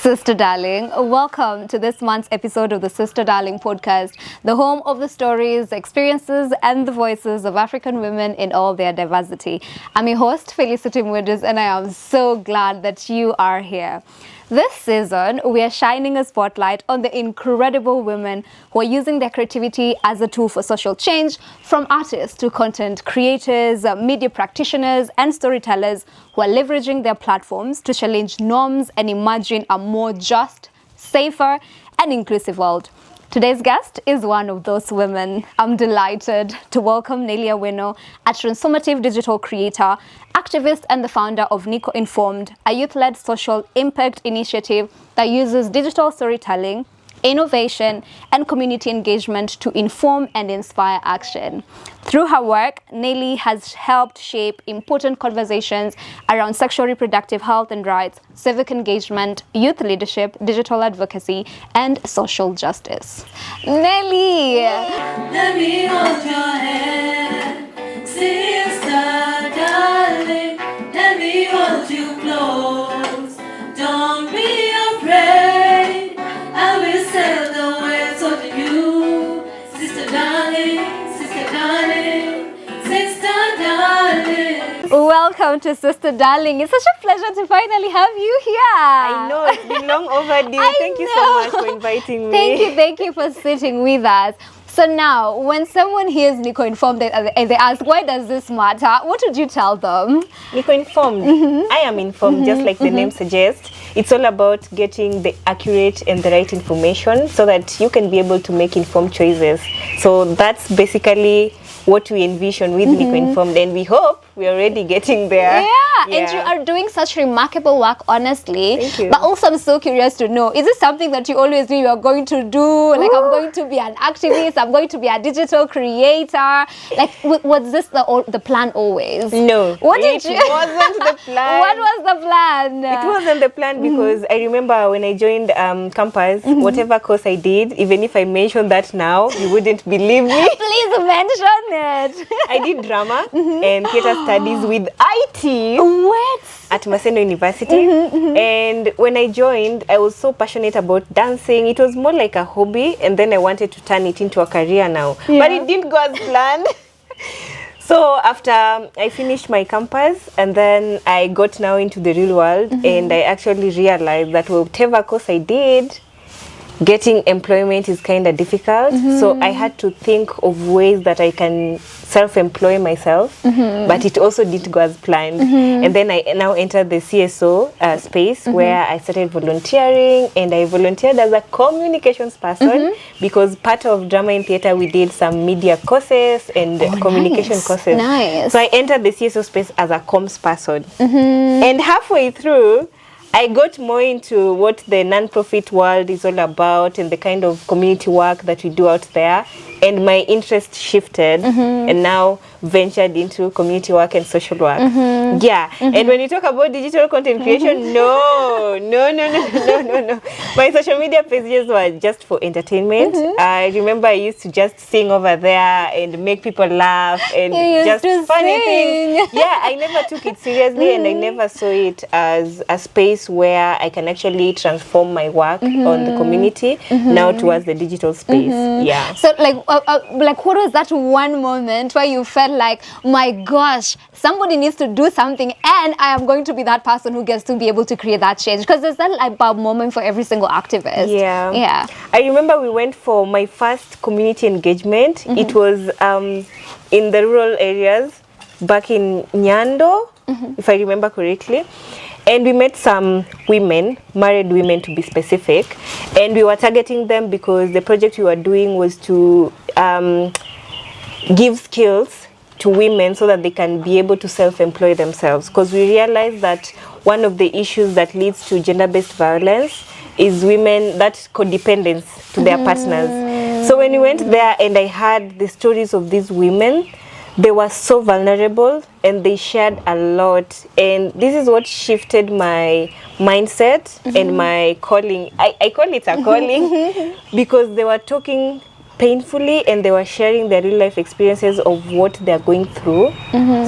Sister Darling, welcome to this month's episode of the Sister Darling podcast, the home of the stories, experiences, and the voices of African women in all their diversity. I'm your host, Felicity Mudis, and I am so glad that you are here. This season, we are shining a spotlight on the incredible women who are using their creativity as a tool for social change, from artists to content creators, media practitioners, and storytellers who are leveraging their platforms to challenge norms and imagine a more just, safer, and inclusive world. Today's guest is one of those women. I'm delighted to welcome Nelly Awino, a transformative digital creator, activist, and the founder of Niko Informed, a youth-led social impact initiative that uses digital storytelling, innovation, and community engagement to inform and inspire action. Through her work, Nelly has helped shape important conversations around sexual reproductive health and rights, civic engagement, youth leadership, digital advocacy, and social justice. Nelly! Let me hold your hand, sister darling. Let me hold you close. Don't be afraid. I will sail the waves of you, sister darling, sister darling, sister darling. Welcome to Sister Darling. It's such a pleasure to finally have you here. I know, it's been long overdue. Thank you so much for inviting me. Thank you for sitting with us. So now, when someone hears Niko Informed and they ask, why does this matter? What would you tell them? Niko Informed. I am informed, just like the name suggests. It's all about getting the accurate and the right information so that you can be able to make informed choices. So that's basically what we envision with Niko Informed, and we hope we're already getting there. And you are doing such remarkable work, honestly. Thank you. But also, I'm so curious to know, is this something that you always knew you are going to do? Like, I'm going to be an activist, I'm going to be a digital creator. Like, was this the plan always? No, It wasn't the plan. What was the plan? It wasn't the plan because I remember when I joined campus, whatever course I did, even if I mentioned that now, you wouldn't believe me. Please mention it. I did drama and theater studies with IT. What? At Maseno University. And when I joined, I was so passionate about dancing. It was more like a hobby, and then I wanted to turn it into a career now. But it didn't go as planned. So after I finished my campus, and then I got now into the real world, and I actually realized that whatever course I did, getting employment is kind of difficult. So I had to think of ways that I can self-employ myself, but it also didn't go as planned. And then I now entered the CSO space where I started volunteering, and I volunteered as a communications person because part of drama and theater we did some media courses and communication courses. Nice. So I entered the CSO space as a comms person. And halfway through, I got more into what the non-profit world is all about and the kind of community work that we do out there. And my interest shifted and now ventured into community work and social work. And when you talk about digital content creation, no. My social media pages were just for entertainment. I remember I used to just sing over there and make people laugh and just funny things. I never took it seriously and I never saw it as a space where I can actually transform my work on the community now towards the digital space. So like what was that one moment where you felt like, my gosh, somebody needs to do something and I am going to be that person who gets to be able to create that change? Because there's that like moment for every single activist. I remember we went for my first community engagement. It was in the rural areas back in Nyando, if I remember correctly. And we met some women, married women to be specific, and we were targeting them because the project we were doing was to give skills to women so that they can be able to self-employ themselves. Because we realized that one of the issues that leads to gender-based violence is women, that codependence to their partners. So when we went there and I heard the stories of these women, they were so vulnerable and they shared a lot, and this is what shifted my mindset and my calling. I call it a calling because they were talking painfully and they were sharing their real life experiences of what they're going through,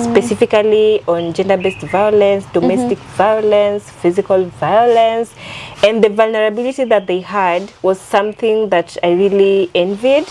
specifically on gender-based violence, domestic violence, physical violence. And the vulnerability that they had was something that I really envied,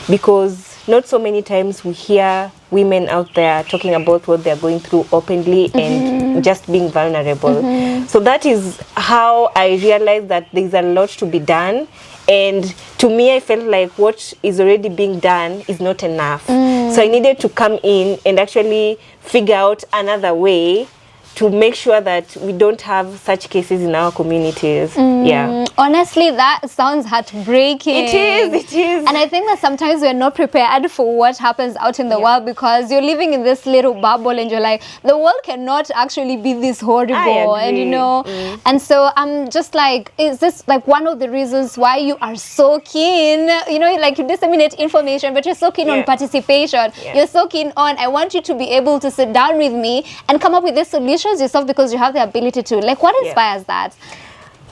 because not so many times we hear women out there talking about what they're going through openly and just being vulnerable. So that is how I realized that there's a lot to be done. And to me, I felt like what is already being done is not enough. So I needed to come in and actually figure out another way to make sure that we don't have such cases in our communities. Yeah. Honestly, that sounds heartbreaking. It is. And I think that sometimes we're not prepared for what happens out in the world, because you're living in this little bubble and you're like, the world cannot actually be this horrible. I agree. And you know, and so I'm just like, is this like one of the reasons why you are so keen, you know, like you disseminate information, but you're so keen on participation. You're so keen on, I want you to be able to sit down with me and come up with this solution yourself, because you have the ability to. Like, what inspires that?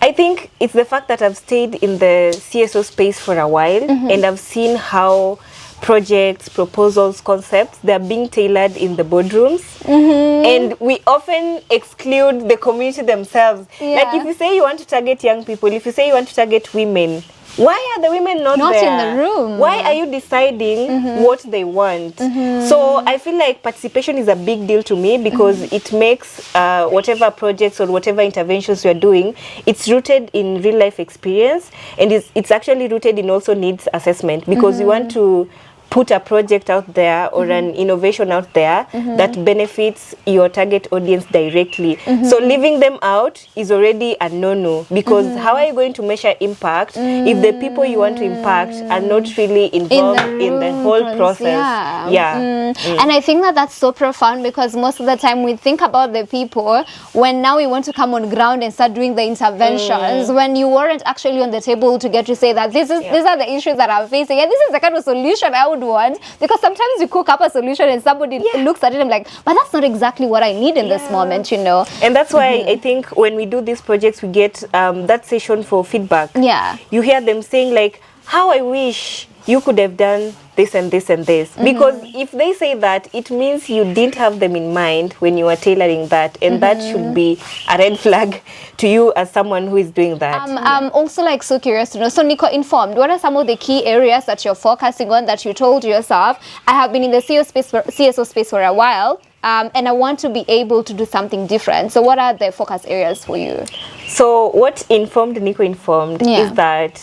I think it's the fact that I've stayed in the CSO space for a while, and I've seen how projects, proposals, concepts, they're being tailored in the boardrooms, and we often exclude the community themselves. Like, if you say you want to target young people, if you say you want to target women, why are the women not there? In the room. Why are you deciding what they want? So I feel like participation is a big deal to me, because it makes whatever projects or whatever interventions you're doing, it's rooted in real life experience, and it's actually rooted in also needs assessment, because you want to put a project out there or an innovation out there that benefits your target audience directly. So leaving them out is already a no-no, because how are you going to measure impact if the people you want to impact are not really involved in the whole process? And I think that that's so profound, because most of the time we think about the people when now we want to come on ground and start doing the interventions, when you weren't actually on the table to get to say that these are the issues that I'm facing, and this is the kind of solution I would want. Because sometimes you cook up a solution and somebody looks at it and like, but that's not exactly what I need in this moment, you know. And that's why I think when we do these projects, we get that session for feedback. You hear them saying like, how I wish you could have done this and this and this. Because if they say that, it means you didn't have them in mind when you were tailoring that, and that should be a red flag to you as someone who is doing that. I'm also like so curious to know, so Niko Informed, what are some of the key areas that you're focusing on, that you told yourself, I have been in the CSO space for a while, and I want to be able to do something different. So what are the focus areas for you? So what informed Niko Informed is that,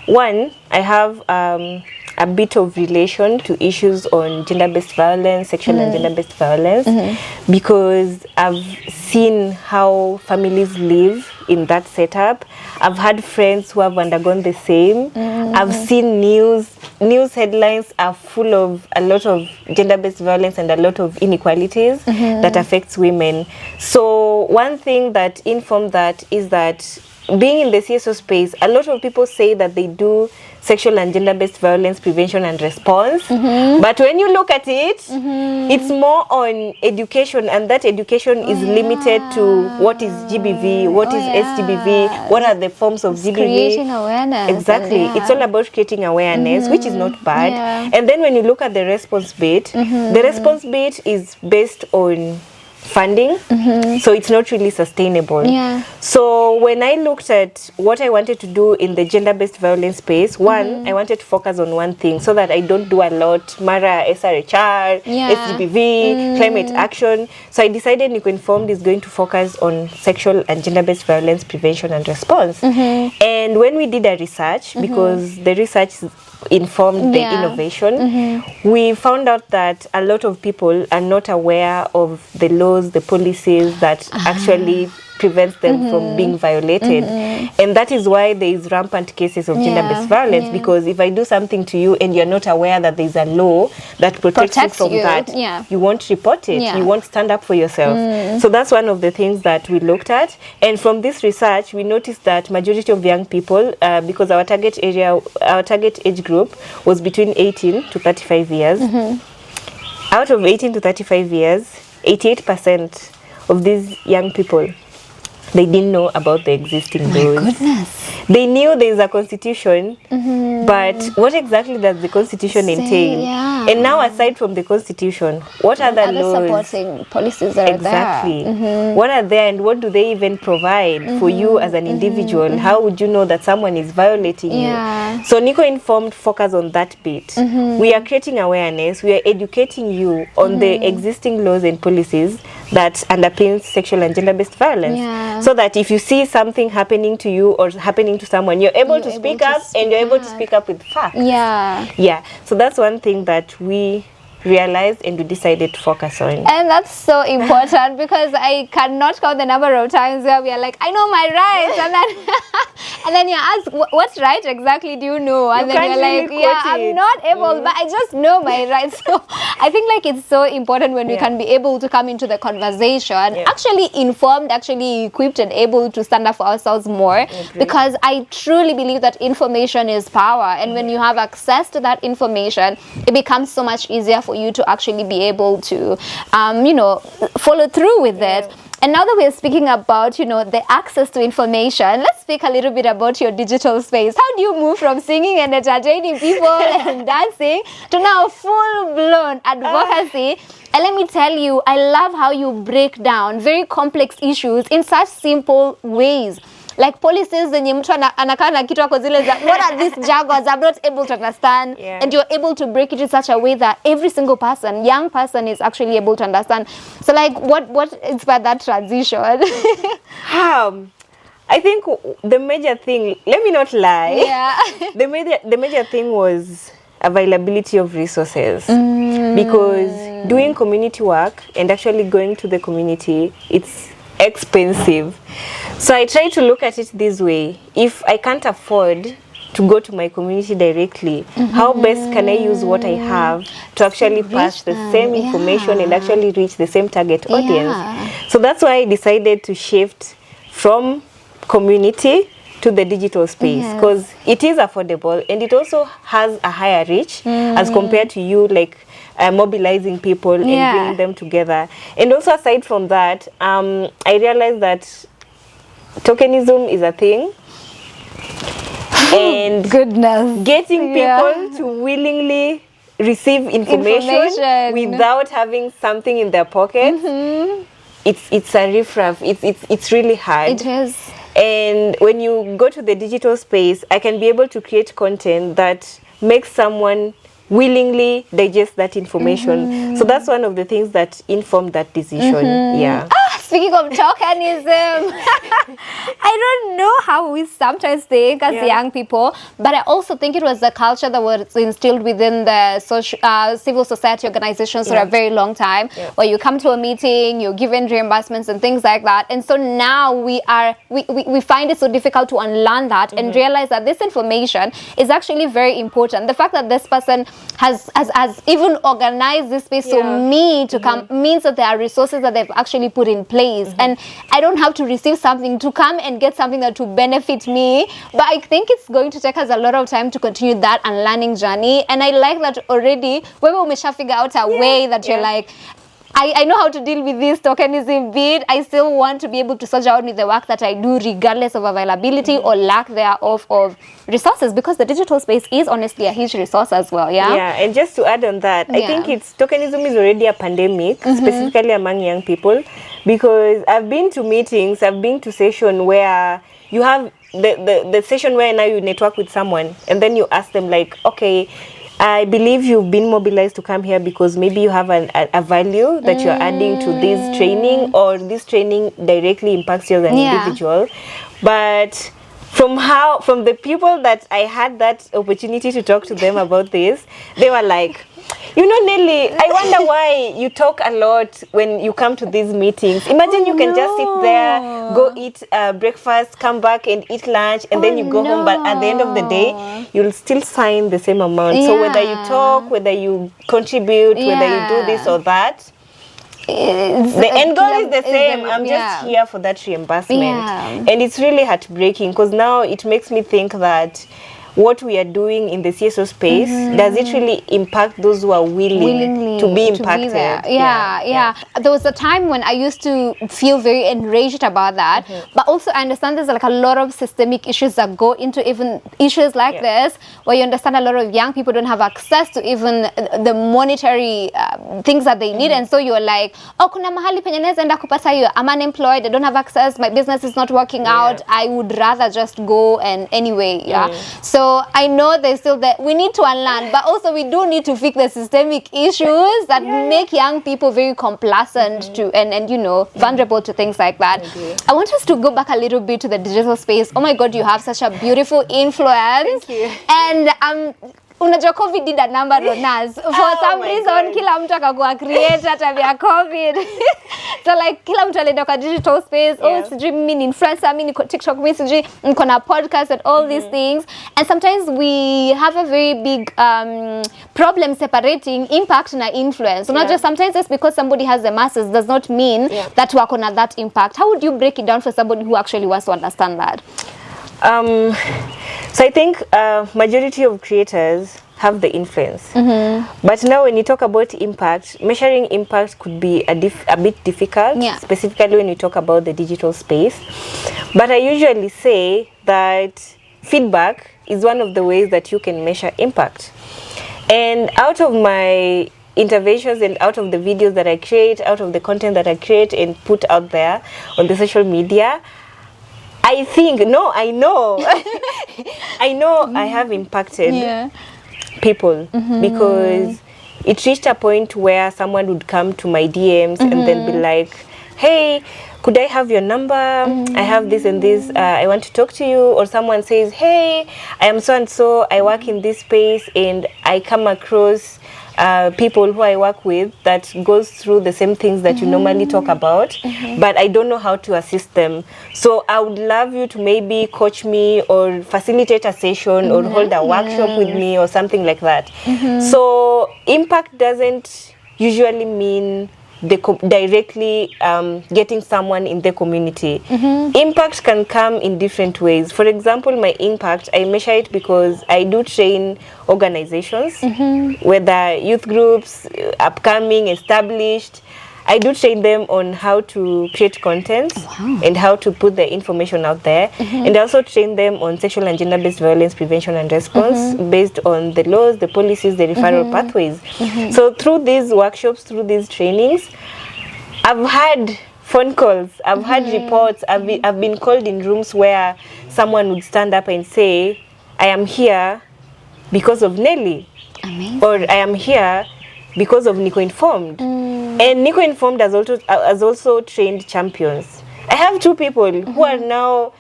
one, I have a bit of relation to issues on gender-based violence, sexual and gender-based violence, because I've seen how families live in that setup. I've had friends who have undergone the same. I've seen news headlines are full of a lot of gender-based violence and a lot of inequalities that affects women. So one thing that informed that is that being in the CSO space, a lot of people say that they do sexual and gender-based violence prevention and response. But when you look at it, it's more on education, and that education is limited to what is GBV, what is SGBV, what are the forms of GBV. Creating awareness. Exactly. It's all about creating awareness, which is not bad. And then when you look at the response bit, the response bit is based on funding, so it's not really sustainable. So when I looked at what I wanted to do in the gender-based violence space, one, I wanted to focus on one thing so that I don't do a lot, Mara, SRHR, SGBV, climate action. So I decided Niko Informed is going to focus on sexual and gender-based violence prevention and response. And when we did a research, because the research informed the innovation, we found out that a lot of people are not aware of the laws, the policies that actually prevents them from being violated. And that is why there is rampant cases of gender-based violence, because if I do something to you and you're not aware that there's a law that protects you from that, you won't report it, you won't stand up for yourself. So that's one of the things that we looked at. And from this research, we noticed that majority of young people, because our target age group was between 18 to 35 years. Out of 18 to 35 years, 88% of these young people they didn't know about the existing laws. My goodness. They knew there is a constitution, but what exactly does the constitution entail? Yeah. And now, aside from the constitution, what other laws? Supporting policies are Exactly. there? What are there, and what do they even provide for you as an individual? How would you know that someone is violating Yeah. you? So Niko Informed focus on that bit. We are creating awareness. We are educating you on the existing laws and policies that underpins sexual and gender-based violence. Yeah. So that if you see something happening to you or happening to someone, you're able to speak up, and you're able to speak up with facts. Yeah. Yeah. So that's one thing that we realized and we decided to focus on. And that's so important because I cannot count the number of times where we are like, I know my rights, and then you ask, what right exactly do you know? And You then can't you're like, really yeah, quote it. I'm not able, but I just know my rights. So I think like it's so important when we can be able to come into the conversation, actually informed, actually equipped and able to stand up for ourselves more, because I truly believe that information is power, and when you have access to that information, it becomes so much easier for you to actually be able to follow through with it. And now that we're speaking about, the access to information, let's speak a little bit about your digital space. How do you move from singing and entertaining people and dancing to now full-blown advocacy? And let me tell you, I love how you break down very complex issues in such simple ways. Like policies zenye mtu anakaa na kitu zile za what are these jargons I'm not able to understand, and you're able to break it in such a way that every single person, young person, is actually able to understand. So like what inspired that transition? I think the major thing, let me not lie, the major thing was availability of resources, because doing community work and actually going to the community, it's expensive. So I try to look at it this way: if I can't afford to go to my community directly, how best can I use what I have to actually pass the same information and actually reach the same target audience? So that's why I decided to shift from community to the digital space, because it is affordable and it also has a higher reach as compared to you like mobilizing people and bringing them together. And also aside from that, I realized that tokenism is a thing, and getting people to willingly receive information without having something in their pocket, it's a riffraff. It's really hard. It is. And when you go to the digital space, I can be able to create content that makes someone willingly digest that information. So that's one of the things that informed that decision. Speaking of tokenism, I don't know how we sometimes think as young people, but I also think it was the culture that was instilled within the civil society organizations for a very long time, where you come to a meeting, you're given reimbursements and things like that. And so now we find it so difficult to unlearn that and realize that this information is actually very important. The fact that this person has even organized this space for me to come means that there are resources that they've actually put in place. And I don't have to receive something to come and get something that will benefit me. But I think it's going to take us a lot of time to continue that unlearning journey. And I like that already when we figure out a way that you're like, I know how to deal with this tokenism bit. I still want to be able to surge out with the work that I do, regardless of availability or lack thereof of resources, because the digital space is honestly a huge resource as well. And just to add on that, I think tokenism is already a pandemic, specifically among young people, because I've been to meetings, I've been to session where you have the session where now you network with someone, and then you ask them like, okay, I believe you've been mobilized to come here because maybe you have a value that you're adding to this training, or this training directly impacts you as an individual. But from the people that I had that opportunity to talk to them about this, they were like, Nelly, I wonder why you talk a lot when you come to these meetings. Imagine you can just sit there, go eat breakfast, come back and eat lunch, and then you go home. But at the end of the day, you'll still sign the same amount. So whether you talk, whether you contribute, whether you do this or that, the end goal is the same. I'm just here for that reimbursement. And it's really heartbreaking, because now it makes me think that what we are doing in the CSO space, does it really impact those who are willing to be impacted? Yeah. There was a time when I used to feel very enraged about that, but also I understand there's like a lot of systemic issues that go into even issues like this, where you understand a lot of young people don't have access to even the monetary things that they need, and so you're like, oh, kuna mahali penye naeza enda kupata hiyo, I'm unemployed, I don't have access, my business is not working out, I would rather just go and anyway, so I know there's still that we need to unlearn, but also we do need to fix the systemic issues that make young people very complacent to and you know, vulnerable to things like that. I want us to go back a little bit to the digital space. Oh my God, you have such a beautiful influence. Thank you. And unajua COVID did a number on us. For some reason, kila mtu akakuwa creator time ya COVID. So like kila mtu alienda kwa digital space. Oh, sijui mimi ni influencer, mimi ni TikTok, mimi sijui niko na podcast and all these things. And sometimes we have a very big problem separating impact na influence. So not just sometimes just because somebody has the masses does not mean that wako na that impact. How would you break it down for somebody who actually wants to understand that? So I think majority of creators have the influence. But now when you talk about impact, measuring impact could be a bit difficult, specifically when you talk about the digital space. But I usually say that feedback is one of the ways that you can measure impact. And out of my interventions and out of the videos that I create, out of the content that I create and put out there on the social media, I know I have impacted people because it reached a point where someone would come to my DMs and then be like, hey, could I have your number? I have this and this, I want to talk to you. Or someone says, hey, I am so and so, I work in this space and I come across people who I work with that goes through the same things that you normally talk about, but I don't know how to assist them. So I would love you to maybe coach me or facilitate a session or hold a workshop with me or something like that. So impact doesn't usually mean directly getting someone in the community. Impact can come in different ways. For example, my impact, I measure it because I do train organizations, whether youth groups, upcoming, established. I do train them on how to create content and how to put the information out there. And I also train them on sexual and gender-based violence prevention and response based on the laws, the policies, the referral pathways. So through these workshops, through these trainings, I've had phone calls, I've had reports, I've been called in rooms where someone would stand up and say, I am here because of Nelly. Amazing. Or I am here because of Niko Informed. And Niko Informed has also trained champions. I have two people who have now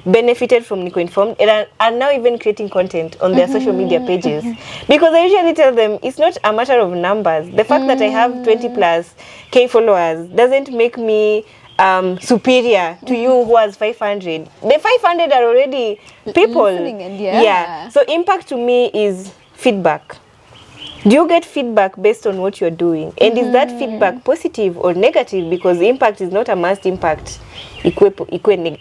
benefited from Niko Informed and are now even creating content on their social media pages. Because I usually tell them it's not a matter of numbers. The fact that I have 20+K followers doesn't make me superior to you who has 500. The 500 are already people. And so impact to me is feedback. Do you get feedback based on what you're doing? And is that feedback positive or negative? Because impact is not a must impact. Positive. Even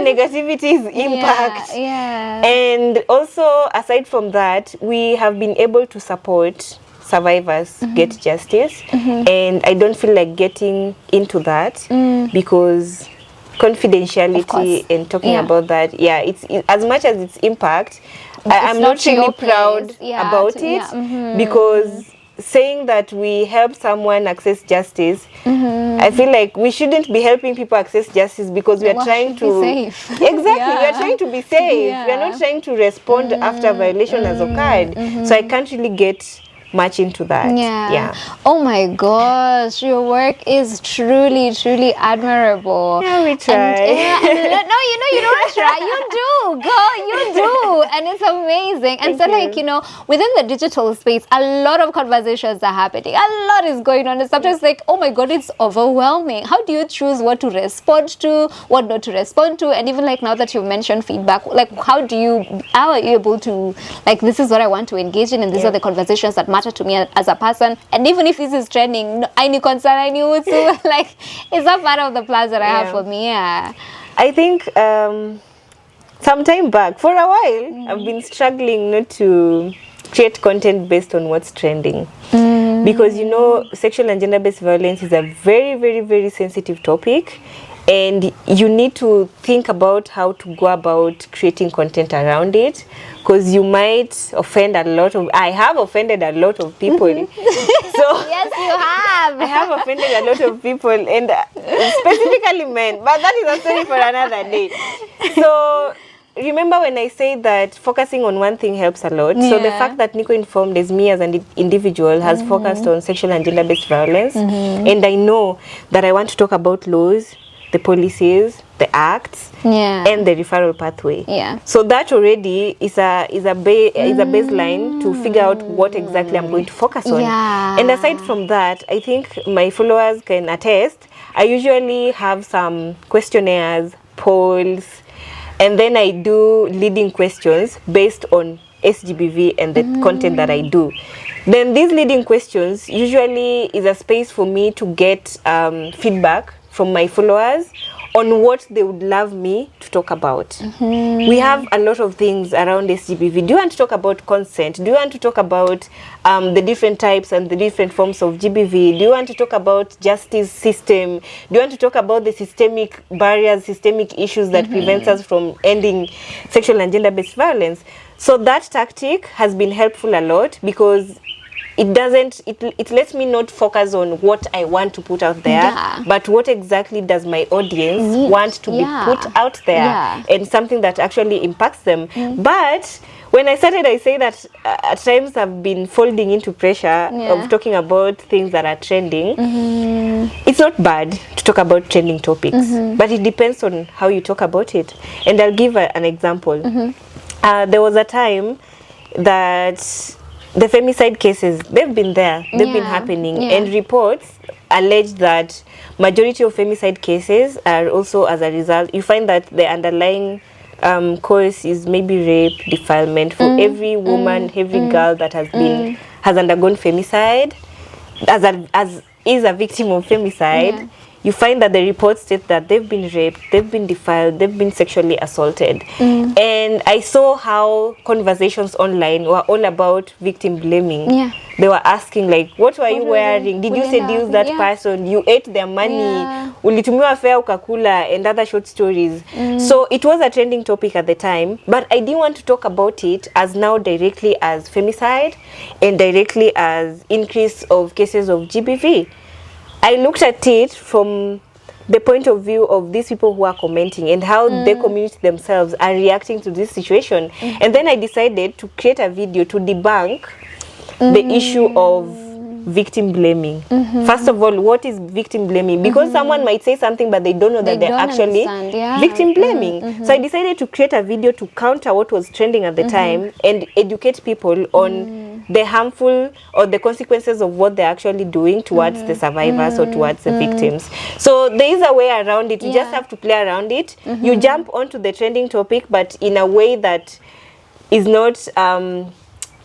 negativity is impact. And also, aside from that, we have been able to support survivors get justice. And I don't feel like getting into that because confidentiality and talking about that, it's as much as it's impact, I'm not really proud about it because saying that we help someone access justice, I feel like we shouldn't be helping people access justice because we are trying to be safe. Exactly, we are trying to be safe. We are not trying to respond after a violation has occurred. So I can't really get much into that. Oh my gosh, your work is truly admirable. We try. And no, you don't try, you do, girl, you do, and it's amazing. And so like, within the digital space, a lot of conversations are happening, a lot is going on, and sometimes like, oh my God, it's overwhelming. How do you choose what to respond to, what not to respond to? And even like now that you've mentioned feedback, like how are you able to, like, this is what I want to engage in, and these are the conversations that matter to me as a person, and even if this is trending, I need concern, I knew too. Like, it's not part of the plans that I have for me. I think some time back, for a while, I've been struggling not to create content based on what's trending. Because, you know, sexual and gender-based violence is a very, very, very sensitive topic. And you need to think about how to go about creating content around it, because you might offend a lot of, I have offended a lot of people. So Yes, you have. I have offended a lot of people, and specifically men, but that is a story for another day. So remember when I say that focusing on one thing helps a lot. So the fact that Niko Informed, as me as an individual, has focused on sexual and gender-based violence, and I know that I want to talk about laws, the policies, the acts, and the referral pathway. So that already is a baseline to figure out what exactly I'm going to focus on. And aside from that, I think my followers can attest, I usually have some questionnaires, polls, and then I do leading questions based on SGBV and the content that I do. Then these leading questions usually is a space for me to get feedback from my followers on what they would love me to talk about. We have a lot of things around SGBV. Do you want to talk about consent? Do you want to talk about the different types and the different forms of GBV? Do you want to talk about justice system? Do you want to talk about the systemic barriers, systemic issues that prevents us from ending sexual and gender-based violence? So that tactic has been helpful a lot, because it lets me not focus on what I want to put out there, but what exactly does my audience want to be put out there, and something that actually impacts them. But when I started, I say that at times I've been folding into pressure of talking about things that are trending. It's not bad to talk about trending topics, but it depends on how you talk about it. And I'll give an example. There was a time that the femicide cases, they've been there, they've been happening, and reports allege that majority of femicide cases are also as a result, you find that the underlying cause is maybe rape, defilement. For every woman, every girl that has undergone femicide, as is a victim of femicide, you find that the reports state that they've been raped, they've been defiled, they've been sexually assaulted. And I saw how conversations online were all about victim blaming. They were asking, like, what were you wearing? Did you seduce that person? You ate their money. Ulitumiwa fare ukakula, and other short stories. So it was a trending topic at the time, but I didn't want to talk about it as now directly as femicide and directly as increase of cases of GBV. I looked at it from the point of view of these people who are commenting and how the community themselves are reacting to this situation. And then I decided to create a video to debunk the issue of victim blaming. First of all, what is victim blaming? Because someone might say something but they don't know that they're actually victim blaming. So I decided to create a video to counter what was trending at the time and educate people on the harmful or the consequences of what they're actually doing towards the survivors or towards the victims. So there is a way around it. You just have to play around it. You jump onto the trending topic, but in a way that is not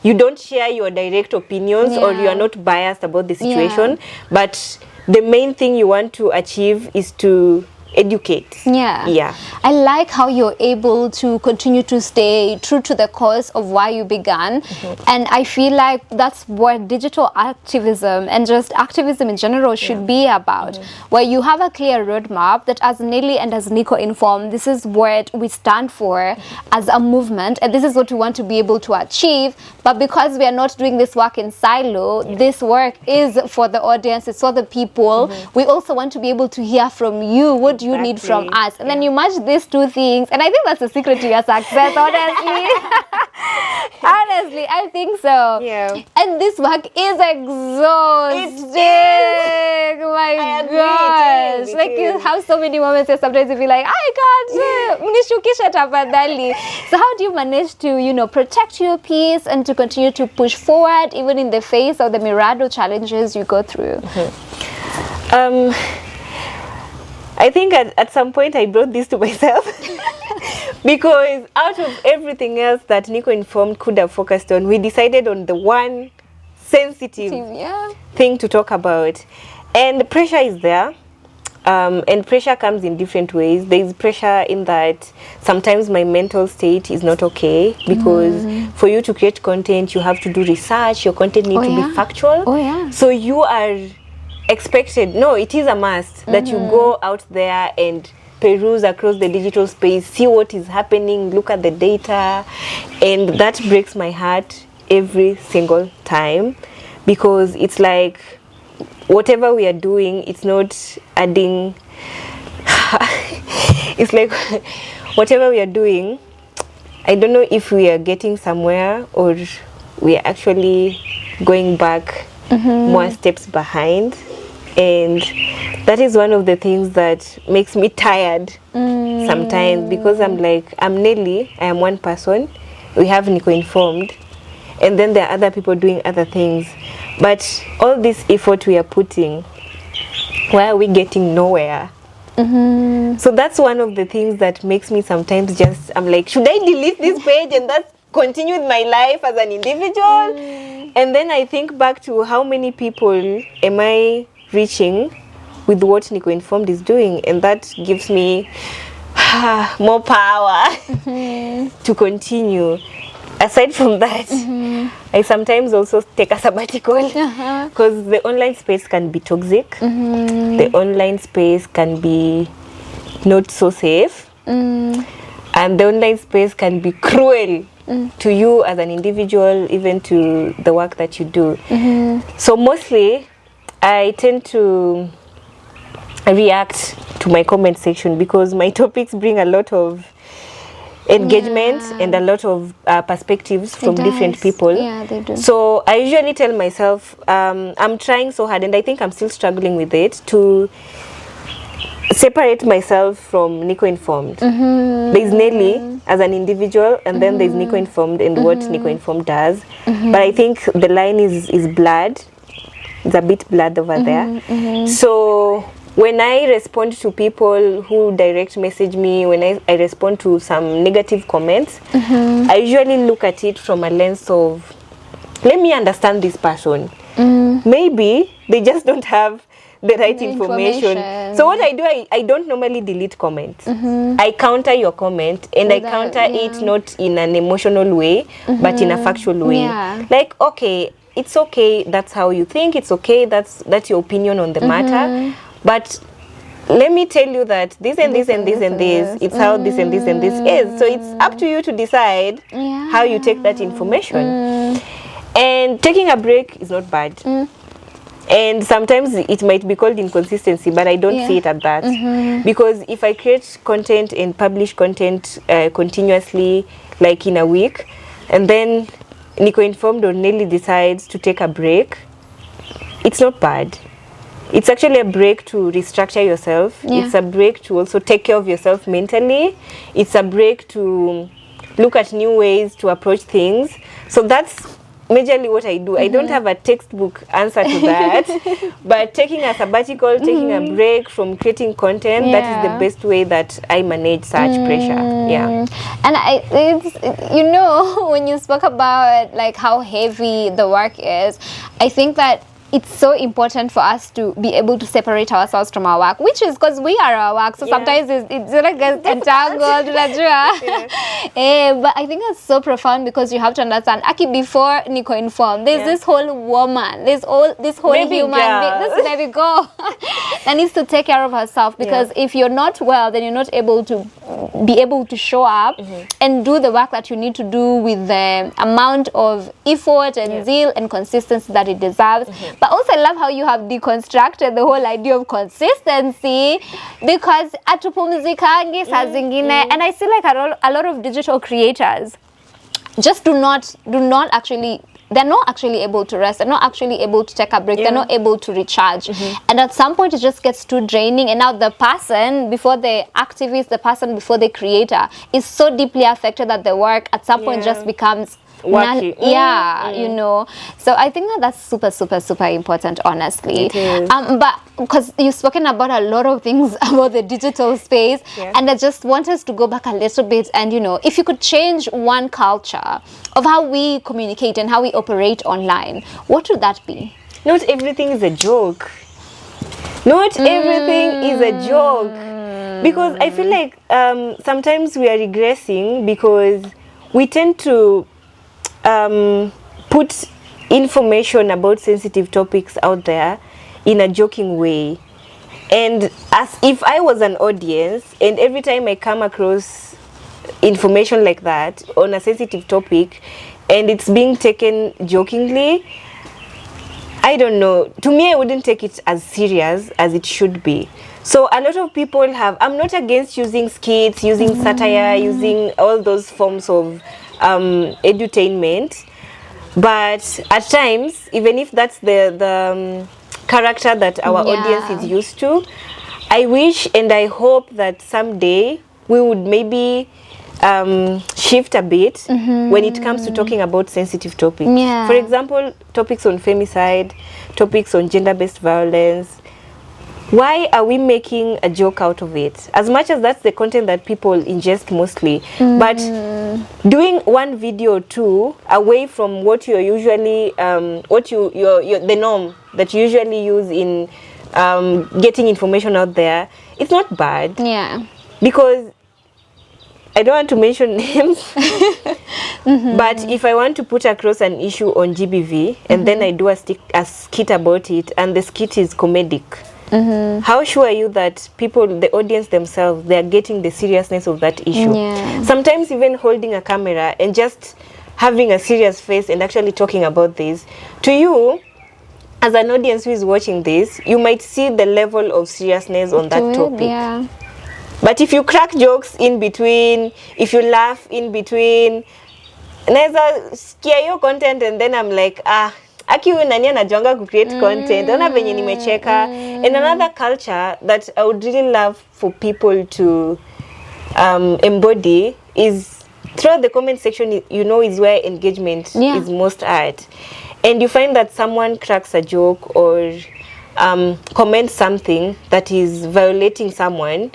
you don't share your direct opinions or you are not biased about the situation, but the main thing you want to achieve is to educate. I like how you're able to continue to stay true to the cause of why you began. And I feel like that's what digital activism and just activism in general should be about, where you have a clear roadmap that as Nelly and as Niko Informed, this is what we stand for as a movement, and this is what we want to be able to achieve. But because we are not doing this work in silo, this work is for the audience, it's for the people. We also want to be able to hear from you. What do you need from us? And then you match these two things, and I think that's the secret to your success, honestly. Honestly, I think so. And this work is exhausting. My gosh. Like, you have so many moments where sometimes you feel like, I can't. Mnishukisha tafadhali. So how do you manage to, you know, protect your peace and to continue to push forward even in the face of the myriad of challenges you go through? I think at some point I brought this to myself because out of everything else that Niko Informed could have focused on, we decided on the one sensitive thing to talk about. And the pressure is there. And pressure comes in different ways. There is pressure in that sometimes my mental state is not okay, because for you to create content, you have to do research. Your content needs to be factual. So you are expected, no, it is a must that you go out there and peruse across the digital space, see what is happening, look at the data. And that breaks my heart every single time, because it's like whatever we are doing, it's not adding it's like whatever we are doing, I don't know if we are getting somewhere or we are actually going back more steps behind. And that is one of the things that makes me tired sometimes, because I'm like, I'm Nelly, I am one person, we have Niko Informed, and then there are other people doing other things. But all this effort we are putting, why are we getting nowhere? So that's one of the things that makes me sometimes just, I'm like, should I delete this page and that's continue with my life as an individual? And then I think back to how many people am I reaching with what Niko Informed is doing, and that gives me more power to continue. Aside from that, I sometimes also take a sabbatical, because the online space can be toxic. The online space can be not so safe, and the online space can be cruel to you as an individual, even to the work that you do. So mostly I tend to react to my comment section, because my topics bring a lot of engagement and a lot of perspectives from different people. Yeah, they do. So I usually tell myself, I'm trying so hard, and I think I'm still struggling with it, to separate myself from Niko Informed. There's Nelly as an individual, and then there's Niko Informed and what Niko Informed does. But I think the line is blurred. It's a bit blurred over there. So when I respond to people who direct message me, when I respond to some negative comments, I usually look at it from a lens of, let me understand this person. Maybe they just don't have the right information. So what I do, I don't normally delete comments. I counter your comment, and I counter it not in an emotional way, but in a factual way. Like, okay, it's okay, that's how you think, it's okay, that's your opinion on the matter. But let me tell you that this and this and this and this, it's how this and this and this is. So it's up to you to decide how you take that information. And taking a break is not bad. And sometimes it might be called inconsistency, but I don't see it at that. Because if I create content and publish content continuously, like in a week, and then Niko Informed or Nelly decides to take a break, it's not bad. It's actually a break to restructure yourself. It's a break to also take care of yourself mentally. It's a break to look at new ways to approach things. So that's majorly what I do. I don't have a textbook answer to that, but taking a sabbatical, taking a break from creating content, that is the best way that I manage such pressure. And it's, you know, when you spoke about like how heavy the work is, I think that it's so important for us to be able to separate ourselves from our work, which is because we are our work. So sometimes it's like entangled. But I think that's so profound, because you have to understand, Aki, before Niko Informed, there's this whole woman, this whole baby human being, this baby girl that needs to take care of herself, because if you're not well, then you're not able to be able to show up and do the work that you need to do with the amount of effort and zeal and consistency that it deserves. But also I love how you have deconstructed the whole idea of consistency, because atupumzikangi saa zingine, and I feel like a lot of digital creators just do not actually, they're not actually able to rest, they're not actually able to take a break, they're not able to recharge. And at some point it just gets too draining, and now the person before the activist, the person before the creator is so deeply affected that the work at some point just becomes you know. So I think that's super, super, super important, honestly. It is. But because you've spoken about a lot of things about the digital space, and I just want us to go back a little bit, and you know, if you could change one culture of how we communicate and how we operate online, what would that be? Not everything is a joke. Not everything is a joke. Because I feel like sometimes we are regressing because we tend to put information about sensitive topics out there in a joking way. And as if I was an audience, and every time I come across information like that on a sensitive topic and it's being taken jokingly, I don't know. To me, I wouldn't take it as serious as it should be. So a lot of people have, I'm not against using skits, using satire, using all those forms of edutainment. But at times, even if that's the character that our audience is used to, I wish and I hope that someday we would maybe shift a bit when it comes to talking about sensitive topics. Yeah. For example, topics on femicide, topics on gender-based violence. Why are we making a joke out of it? As much as that's the content that people ingest mostly, but doing one video or two away from what you're usually, the norm that you usually use in getting information out there, it's not bad. Yeah. Because I don't want to mention names, but if I want to put across an issue on GBV and then I do a skit about it and the skit is comedic, how sure are you that people, the audience themselves, they are getting the seriousness of that issue? Yeah. Sometimes even holding a camera and just having a serious face and actually talking about this, to you, as an audience who is watching this, you might see the level of seriousness on that topic. Yeah. But if you crack jokes in between, if you laugh in between, naeza sikia hiyo content and then I'm like, aki huyu nani anajuanga ku create content, ona venye nimecheka. And another culture that I would really love for people to embody is throughout the comment section, you know, is where engagement is most at. And you find that someone cracks a joke or comments something that is violating someone,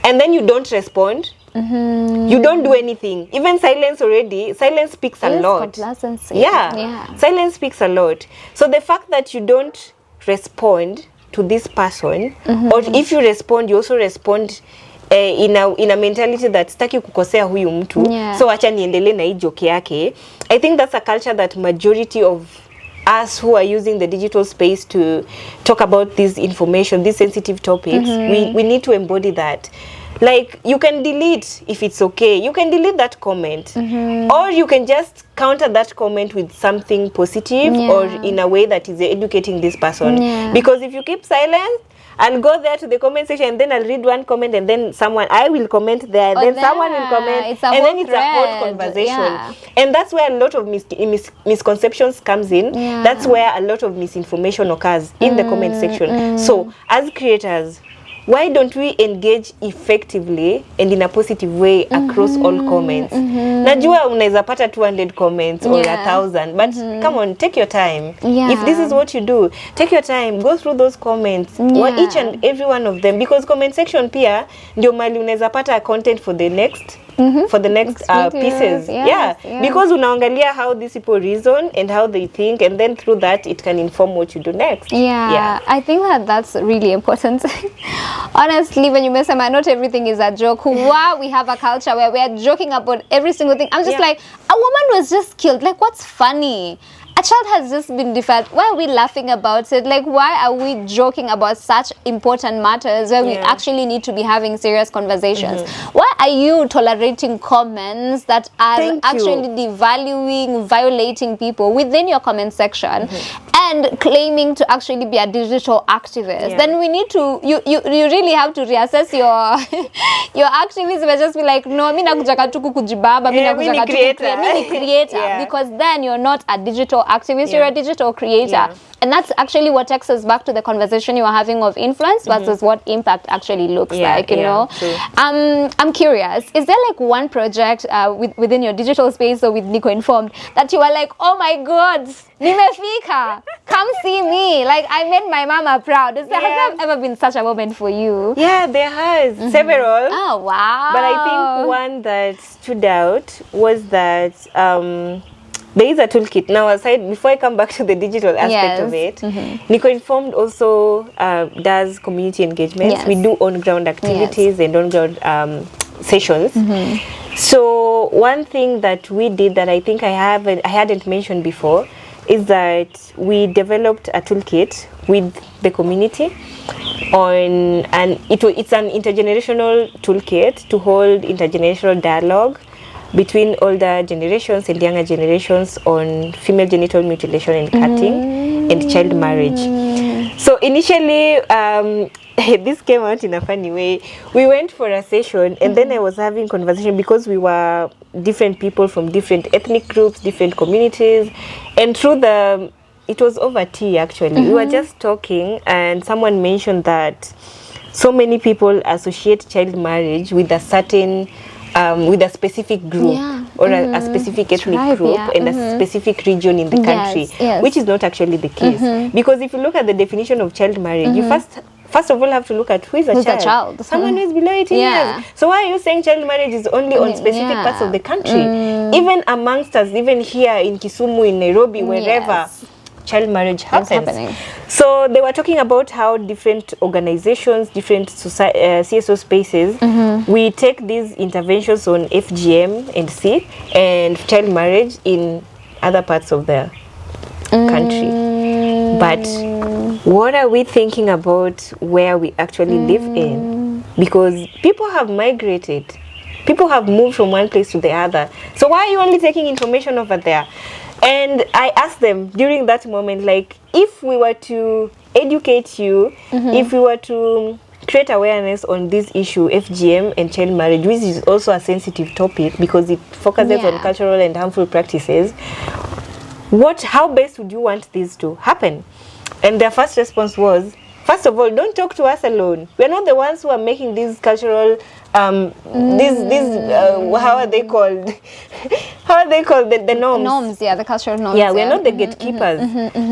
and then you don't respond. You don't do anything. Even silence already. Silence speaks a lot. Yeah. Silence speaks a lot. So the fact that you don't respond to this person, or if you respond, you also respond in a mentality that sitaki kukosea huyu mtu. So acha niendelee na hii joke yake. I think that's a culture that majority of us who are using the digital space to talk about this information, these sensitive topics, we need to embody that. Like, you can delete if it's okay. You can delete that comment. Or you can just counter that comment with something positive or in a way that is educating this person. Because if you keep silent, I'll go there to the comment section and then I'll read one comment and then I will comment there, and then someone will comment, and then it's a whole conversation. And that's where a lot of misconceptions comes in. That's where a lot of misinformation occurs in the comment section. So as creators, why don't we engage effectively and in a positive way across all comments? Najua unaweza pata 200 comments or 1,000, but come on, take your time. If this is what you do, take your time, go through those comments, each and every one of them, because comment section pia ndio mali unaweza pata content for the next pieces. Because unaangalia how these people reason and how they think, and then through that it can inform what you do next. I think that's really important. Honestly, when you mention not everything is a joke, wow, we have a culture where we are joking about every single thing. I'm just like, a woman was just killed. Like, what's funny? A child has just been defied. Why are we laughing about it? Like, why are we joking about such important matters where we actually need to be having serious conversations? Why are you tolerating comments that are actually devaluing, violating people within your comment section and claiming to actually be a digital activist? Then we need to, you really have to reassess your activism and just be like, no, mi nakujaka tu kujibaba, mi nakujaka tu creator, because then you're not a digital activist, you're a digital creator. And that's actually what takes us back to the conversation you were having of influence versus what impact actually looks like, you know. I'm curious, is there like one project within your digital space or with Niko Informed that you are like, oh my God, nimefika, come see me, like I made my mama proud? Has there ever been such a moment for you? Yeah, there has several. Oh wow. But I think one that stood out was that there is a toolkit. Now, aside, before I come back to the digital aspect of it, Niko Informed also does community engagements. Yes. We do on-ground activities and on-ground sessions. So one thing that we did that I think I hadn't mentioned before is that we developed a toolkit with the community it's an intergenerational toolkit to hold intergenerational dialogue between older generations and younger generations on female genital mutilation and cutting and child marriage. So initially, this came out in a funny way. We went for a session and then I was having conversation because we were different people from different ethnic groups, different communities, and it was over tea actually. We were just talking and someone mentioned that so many people associate child marriage with a certain with a specific group or a specific ethnic group and a specific region in the country, which is not actually the case. Because if you look at the definition of child marriage, you first of all have to look at who's a child. Someone who is below 18 years. So why are you saying child marriage is only on specific parts of the country? Even amongst us, even here in Kisumu, in Nairobi, wherever, child marriage happens. So they were talking about how different organizations, different CSO spaces, we take these interventions on FGM and C and child marriage in other parts of the country. But what are we thinking about where we actually live in? Because people have migrated. People have moved from one place to the other. So why are you only taking information over there? And I asked them during that moment, like, if we were to educate you, if we were to create awareness on this issue, FGM and child marriage, which is also a sensitive topic because it focuses on cultural and harmful practices, how best would you want this to happen? And their first response was, first of all, don't talk to us alone. We're not the ones who are making these cultural, how are they called? How are they called? The norms. Norms, the cultural norms. Yeah, we're not the gatekeepers.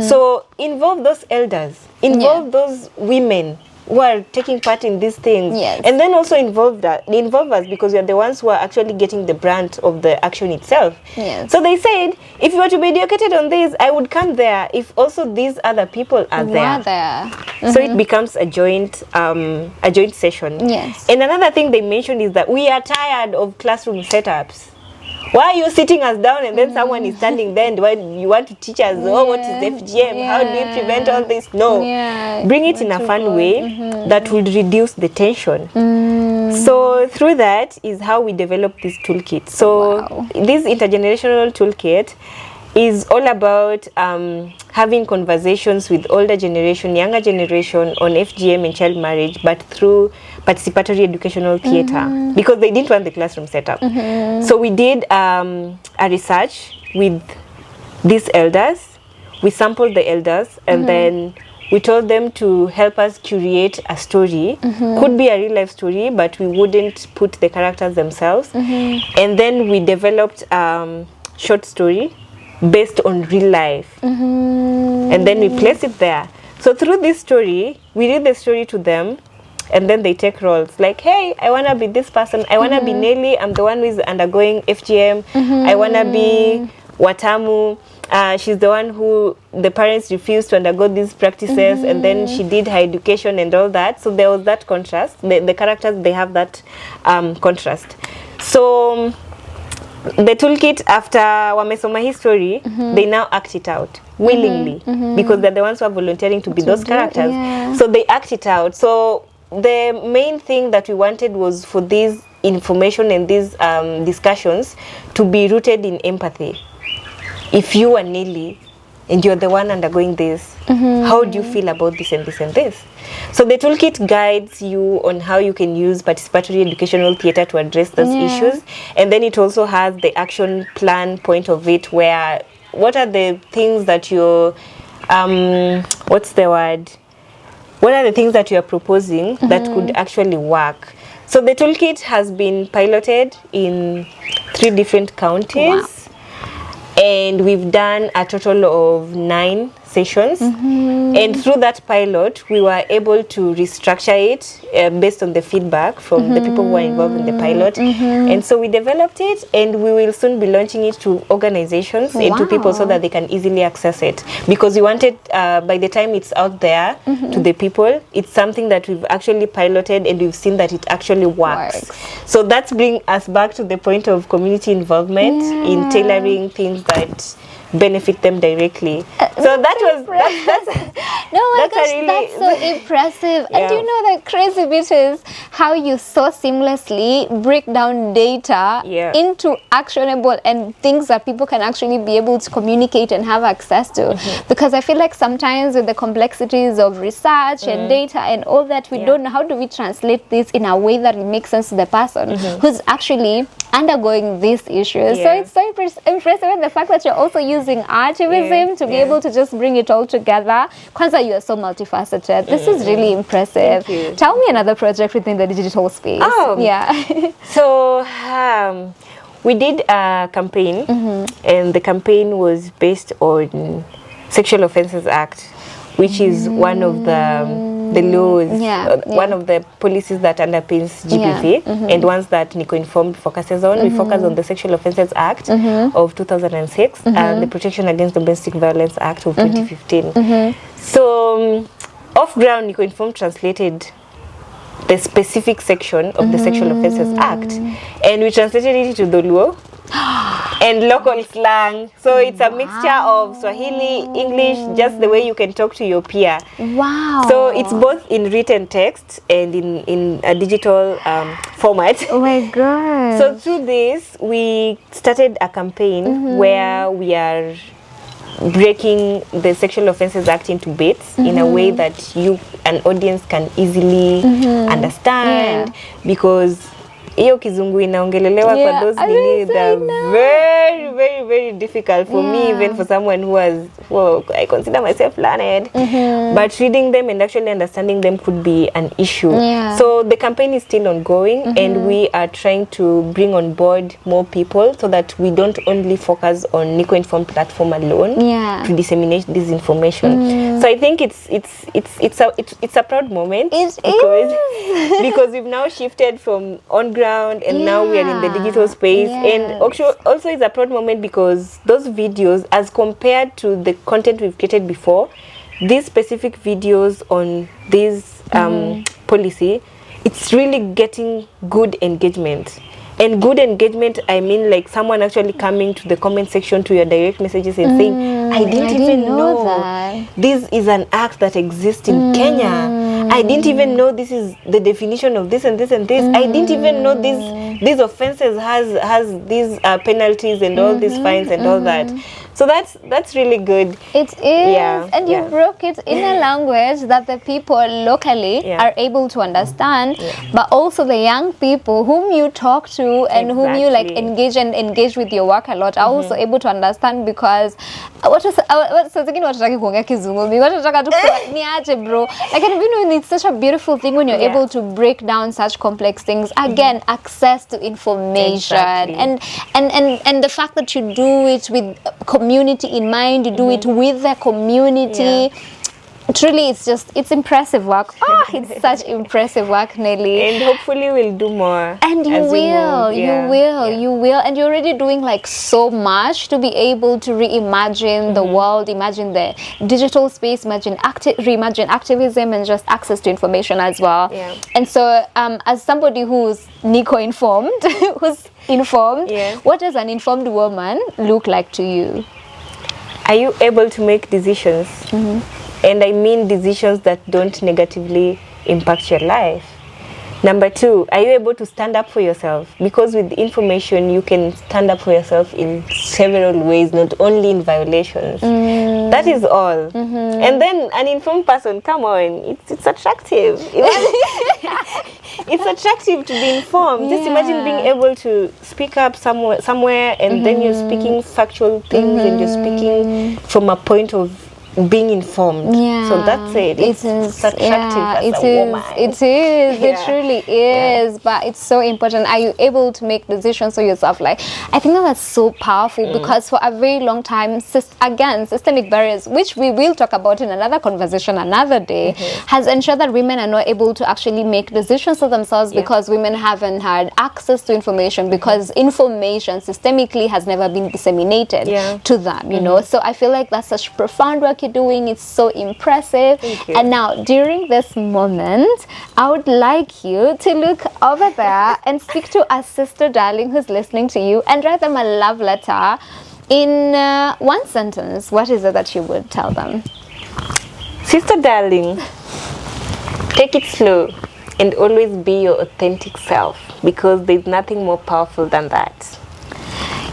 So involve those elders, involve those women who are taking part in these things, and then also involve us because we are the ones who are actually getting the brunt of the action itself. So they said, if you were to be educated on this, I would come there if also these other people are there. So it becomes a joint session. And another thing they mentioned is that we are tired of classroom setups. Why are you sitting us down and then someone is standing there and why you want to teach us, what is FGM? How do we prevent all this? No. Bring it in a fun way that will reduce the tension. So through that is how we develop this toolkit. So this intergenerational toolkit is all about having conversations with older generation, younger generation on FGM and child marriage, but through participatory educational theater because they didn't want the classroom setup. So we did a research with these elders. We sampled the elders and then we told them to help us curate a story. Could be a real life story, but we wouldn't put the characters themselves. And then we developed short story based on real life. And then we place it there. So through this story, we read the story to them and then they take roles like, hey, I want to be this person. I want to be Nelly. I'm the one who is undergoing FGM. I want to be Watamu. She's the one who the parents refused to undergo these practices and then she did her education and all that. So there was that contrast. The characters, they have that contrast. So the toolkit, after wamesoma history, they now act it out willingly because they're the ones who are volunteering to be those characters. So they act it out. So the main thing that we wanted was for this information and these discussions to be rooted in empathy. If you are Nelly and you're the one undergoing this, how do you feel about this and this and this? So the toolkit guides you on how you can use participatory educational theater to address those issues. And then it also has the action plan point of it where what are the things that you're, what's the word? What are the things that you are proposing that could actually work? So the toolkit has been piloted in 3 different counties. And we've done a total of 9 sessions, and through that pilot we were able to restructure it based on the feedback from the people who were involved in the pilot, and so we developed it, and we will soon be launching it to organizations and to people so that they can easily access it, because we wanted by the time it's out there to the people, it's something that we've actually piloted and we've seen that it actually works. So that's bring us back to the point of community involvement in tailoring things that benefit them directly. So that's so impressive. And you know, the crazy bit is how you so seamlessly break down data into actionable and things that people can actually be able to communicate and have access to. Because I feel like sometimes with the complexities of research and data and all that, we don't know how do we translate this in a way that it makes sense to the person who's actually undergoing these issues. So it's so impressive, and the fact that you're also using Activism to be able to just bring it all together. Kwanzaa, you are so multifaceted. This is really impressive. Tell me another project within the digital space. So we did a campaign, and the campaign was based on Sexual Offences Act, which is one of the laws, one of the policies that underpins GBV, and ones that Niko Informed focuses on. We focus on the Sexual Offences Act of 2006 and the Protection Against Domestic Violence Act of 2015. So off ground, Niko Informed translated the specific section of the Sexual Offences Act, and we translated it into Doluo and local slang. So it's a mixture of Swahili, English, just the way you can talk to your peer. Wow. So it's both in written text and in a digital format. Oh my God. So through this, we started a campaign where we are breaking the Sexual Offences Act into bits in a way that an audience can easily understand, because hiyo kizungu inaongelelewa kwa those nini that very very very difficult for me, even for someone who has, well, I consider myself learned, but reading them and actually understanding them could be an issue. So the campaign is still ongoing, and we are trying to bring on board more people so that we don't only focus on Niko Informed platform alone to disseminate this information. So I think it's a proud moment because we've now shifted from on ground, and now we are in the digital space, and also it's a proud moment because those videos, as compared to the content we've created before, these specific videos on this policy, it's really getting good engagement. And good engagement, I mean like someone actually coming to the comment section to your direct messages and saying, I didn't even know that this is an act that exists in Kenya. I didn't even know this is the definition of this and this and this. I didn't even know these offenses has these penalties and all these fines and all that. So that's really good. It is, and you broke it in a language that the people locally are able to understand, but also the young people whom you talk to and whom you like engage with your work a lot are also able to understand, because it's such a beautiful thing when you're able to break down such complex things. Again, access to information, and the fact that you do it with community in mind, you do it with the community. Truly, it's impressive work. It's such impressive work, Nelly. And hopefully we'll do more. And you will. And you're already doing like so much to be able to reimagine the world, imagine the digital space, reimagine activism and just access to information as well. And so, as somebody who's Niko Informed, what does an informed woman look like to you? Are you able to make decisions? And I mean decisions that don't negatively impact your life. Number two, are you able to stand up for yourself? Because with information, you can stand up for yourself in several ways, not only in violations. That is all. And then an informed person, come on, it's attractive. It's attractive to be informed. Just imagine being able to speak up somewhere and then you're speaking factual things and you're speaking from a point of being informed. Yeah, So that's it. It's attractive as a woman. It is. It truly is. But it's so important. Are you able to make decisions for yourself? Like, I think that's so powerful because for a very long time, again, systemic barriers, which we will talk about in another conversation another day, has ensured that women are not able to actually make decisions for themselves because women haven't had access to information, because information systemically has never been disseminated to them, you know. So I feel like that's such profound work you're doing. It's so impressive. Thank you. And now, during this moment, I would like you to look over there and speak to a sister darling who's listening to you and write them a love letter in one sentence. What is it that you would tell them? Sister darling, take it slow and always be your authentic self, because there's nothing more powerful than that.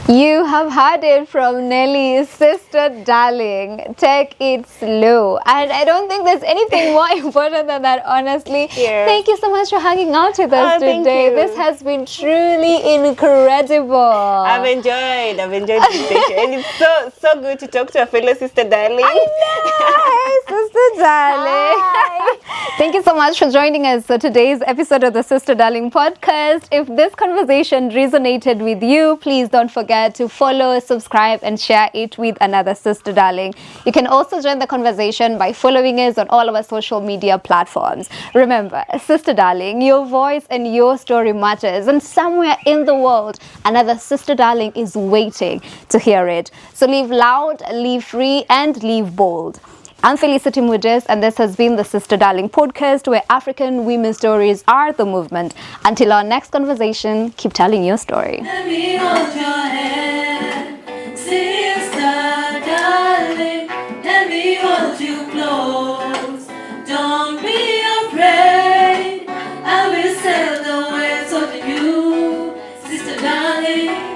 You have heard it from Nelly, sister darling. Take it slow. And I don't think there's anything more important than that, honestly. Yeah. Thank you so much for hanging out with us thank today. you. This has been truly incredible. I've enjoyed this session. And it's so good to talk to a fellow sister darling. I know, sister darling. Hi. Thank you so much for joining us for today's episode of the Sister Darling podcast. If this conversation resonated with you, please don't forget to follow, subscribe, and share it with another sister darling. You can also join the conversation by following us on all of our social media platforms. Remember, sister darling, your voice and your story matters, and somewhere in the world, another sister darling is waiting to hear it. So live loud, live free, and live bold. I'm Felicity Mudis, and this has been the Sister Darling podcast, where African women's stories are the movement. Until our next conversation, keep telling your story. Let me hold your hand, sister darling. Let me hold you close. Don't be afraid. I will sail the waves of you, sister darling.